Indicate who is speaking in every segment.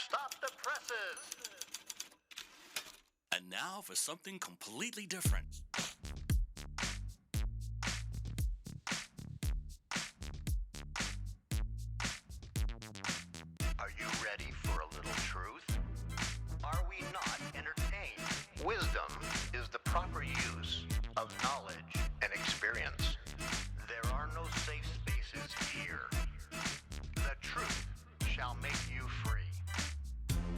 Speaker 1: Stop the presses!
Speaker 2: And now for something completely different.
Speaker 1: Are you ready for a little truth? Are we not entertained? Wisdom is the proper use of knowledge and experience. There are no safe spaces here. The truth shall make you free.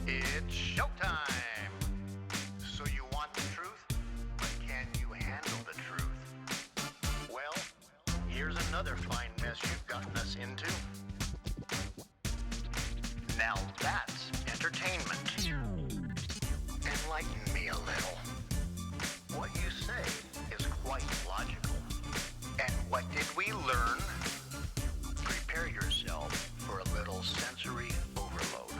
Speaker 1: It's showtime! So you want the truth, but can you handle the truth? Well, here's another fine mess you've gotten us into. Now that's entertainment. Enlighten me a little. What you say is quite logical. And what did we learn? Prepare yourself for a little sensory overload.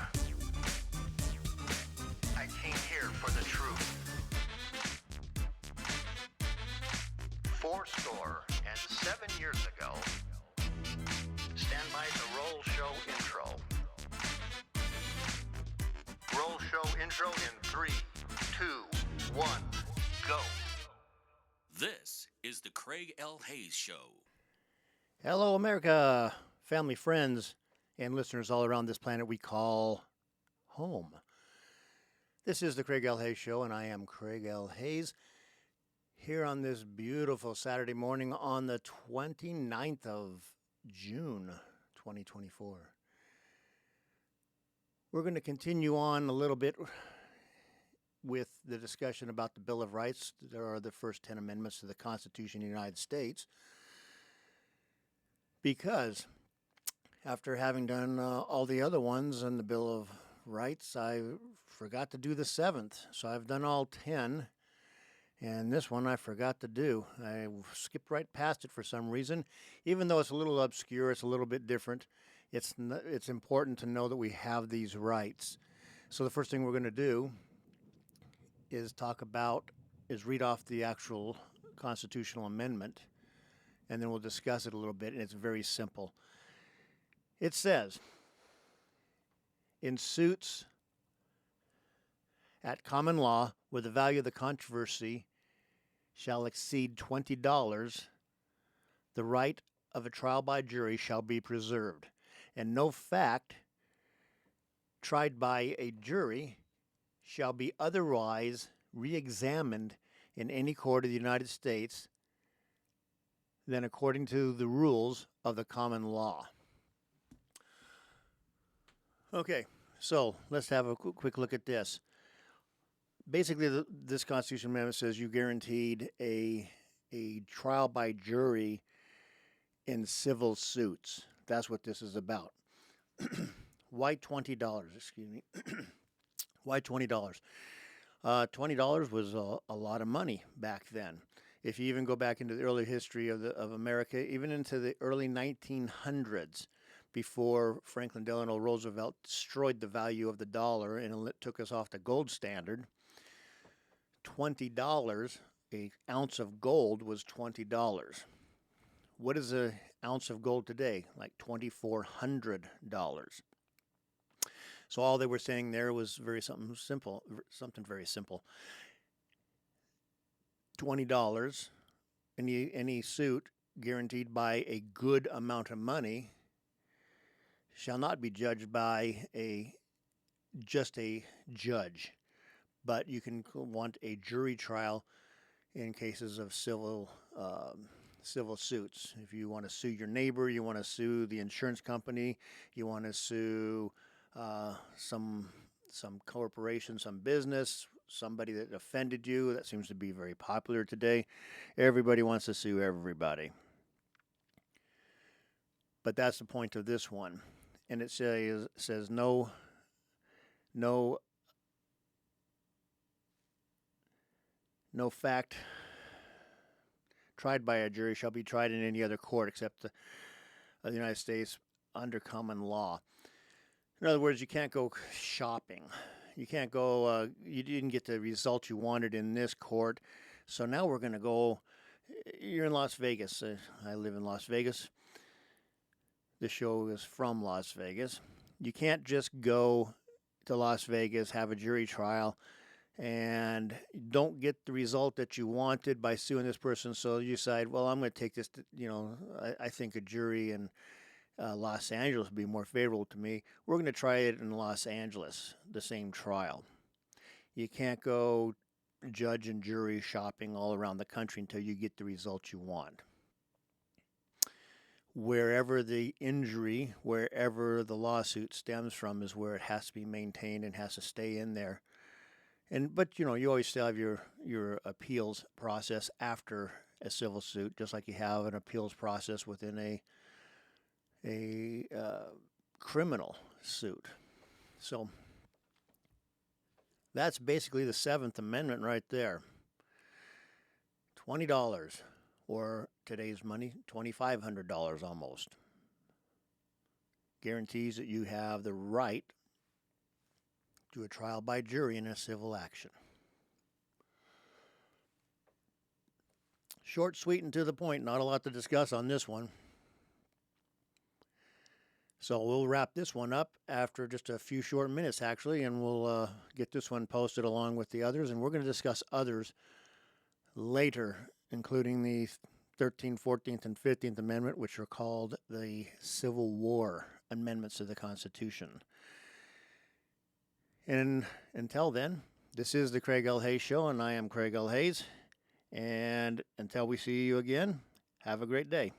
Speaker 1: I came here for the truth. 7 years ago, stand by the Roll Show intro. Roll Show intro in 3, 2, 1, go.
Speaker 2: This is the Craig L. Hayes Show.
Speaker 3: Hello, America, family, friends, and listeners all around this planet we call home. This is the Craig L. Hayes Show, and I am Craig L. Hayes, here on this beautiful Saturday morning on the 29th of June, 2024. We're going to continue on a little bit with the discussion about the Bill of Rights. There are the first 10 amendments to the Constitution of the United States. Because after having done all the other ones in the Bill of Rights, I forgot to do the 7th. So I've done all 10, and this one I forgot to do. I skipped right past it for some reason. Even though it's a little obscure, it's a little bit different. It's important to know that we have these rights. So the first thing we're going to do is read off the actual constitutional amendment, and then we'll discuss it a little bit, and it's very simple. It says, in suits at common law where the value of the controversy shall exceed $20, the right of a trial by jury shall be preserved, and no fact tried by a jury shall be otherwise re-examined in any court of the United States than according to the rules of the common law. Okay, so let's have a quick look at this. Basically, this Constitution Amendment says you guaranteed a trial by jury in civil suits. That's what this is about. Why $20? Excuse me. Why $20? $20 was a lot of money back then. If you even go back into the early history of America, even into the early 1900s, before Franklin Delano Roosevelt destroyed the value of the dollar and took us off the gold standard, $20, an ounce of gold was $20. What is an ounce of gold today? Like $2,400. So all they were saying there was something very simple. $20, any suit guaranteed by a good amount of money shall not be judged by just a judge, but you can want a jury trial in cases of civil suits. If you want to sue your neighbor, you want to sue the insurance company, you want to sue some corporation, some business, somebody that offended you. That seems to be very popular today. Everybody wants to sue everybody. But that's the point of this one. And it says no fact tried by a jury shall be tried in any other court except the United States under common law. In other words, you can't go shopping. You can't go, you didn't get the result you wanted in this court, so now we're going to go, you're in Las Vegas. I live in Las Vegas. This show is from Las Vegas. You can't just go to Las Vegas, have a jury trial, and don't get the result that you wanted by suing this person. So you decide, well, I'm going to take this, I think a jury in Los Angeles would be more favorable to me. We're going to try it in Los Angeles, the same trial. You can't go judge and jury shopping all around the country until you get the result you want. Wherever the injury, wherever the lawsuit stems from, is where it has to be maintained and has to stay in there. But you always still have your appeals process after a civil suit, just like you have an appeals process within a criminal suit. So that's basically the Seventh Amendment right there. $20, or today's money, $2,500 almost. Guarantees that you have the right to a trial by jury in a civil action. Short, sweet, and to the point. Not a lot to discuss on this one. So we'll wrap this one up after just a few short minutes, actually, and we'll get this one posted along with the others. And we're going to discuss others later, including the 13th, 14th, and 15th Amendment, which are called the Civil War Amendments to the Constitution. And until then, this is the Craig L. Hayes Show, and I am Craig L. Hayes. And until we see you again, have a great day.